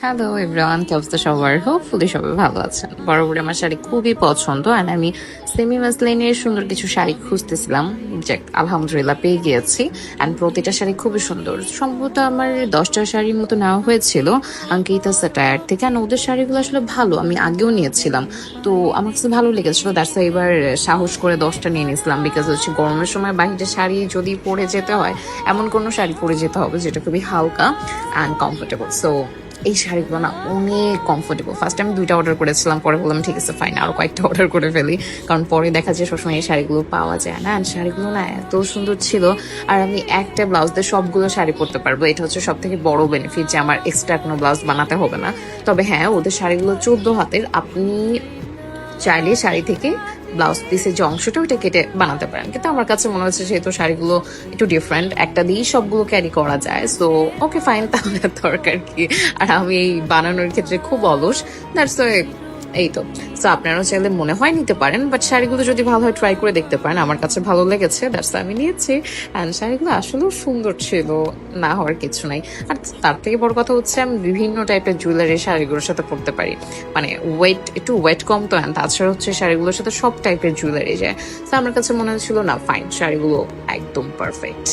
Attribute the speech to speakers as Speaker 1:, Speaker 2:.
Speaker 1: Hello everyone, কি অবস্থা সবার? হোপফুলি সবাই ভালো আছেন। বরাবর আমার শাড়ি খুবই পছন্দ, অ্যান্ড আমি সেমি মাসলিনের সুন্দর কিছু শাড়ি খুঁজতেছিলাম। আলহামদুলিল্লাহ পেয়ে গিয়েছি, অ্যান্ড প্রতিটা শাড়ি খুবই সুন্দর। সম্ভবত আমার 10টা শাড়ির মতো নেওয়া হয়েছিল অঙ্কিতা স্যাটায়ার থেকে, অ্যান্ড ওদের শাড়িগুলো আসলে ভালো। আমি আগেও নিয়েছিলাম, তো আমার কাছে ভালো লেগেছিল। দ্যাটস এবার সাহস করে 10টা নিয়ে নিয়েছিলাম, বিকজ হচ্ছে গরমের সময় বাহিরে শাড়ি যদি পরে যেতে হয়, এমন কোনো শাড়ি পরে যেতে হবে যেটা খুবই হালকা অ্যান্ড কমফোর্টেবল। সো এই শাড়িগুলো না অনেক কমফোর্টেবল। ফার্স্ট আমি 2টা অর্ডার করেছিলাম, পরে বললাম ঠিক আছে ফাইন আরো কয়েকটা অর্ডার করে ফেলি, কারণ পরে দেখা যায় সবসময় এই শাড়িগুলো পাওয়া যায় না। আর শাড়িগুলো না এত সুন্দর ছিল, আর আমি একটা ব্লাউজ দিয়ে সবগুলো শাড়ি পরতে পারবো। এটা হচ্ছে সব থেকে বড় বেনিফিট, যে আমার এক্সট্রা কোনো ব্লাউজ বানাতে হবে না। তবে হ্যাঁ, ওদের শাড়িগুলো 14 হাতের, আপনি চাইলে শাড়ি থেকে ব্লাউজ পিসের যে অংশটা ওইটা কেটে বানাতে পারেন, কিন্তু আমার কাছে মনে হচ্ছে যেহেতু শাড়িগুলো একটু ডিফারেন্ট, একটা দিয়েই সবগুলো ক্যারি করা যায়। সো ওকে ফাইন, তাহলে দরকার কি। আর আমি এই বানানোর ক্ষেত্রে খুব অলস, দ্যাটস এই তো। সো আপনারাও চাইলে মনে হয় নিতে পারেন, বাট শাড়িগুলো যদি ভালো হয় ট্রাই করে দেখতে পারেন। আমার কাছে ভালো লেগেছে, দ্যাটস আমি নিয়েছি। অ্যান্ড শাড়িগুলো আসলেও সুন্দর ছিল, না হওয়ার কিছু নাই। আর তার থেকে বড় কথা হচ্ছে আমি বিভিন্ন টাইপের জুয়েলারি শাড়িগুলোর সাথে পরতে পারি। মানে একটু ওয়েট কম তো, অ্যান্ড তাছাড়া হচ্ছে শাড়িগুলোর সাথে সব টাইপের জুয়েলারি যায়। তো আমার কাছে মনে হচ্ছিল না ফাইন, শাড়িগুলো একদম পারফেক্ট।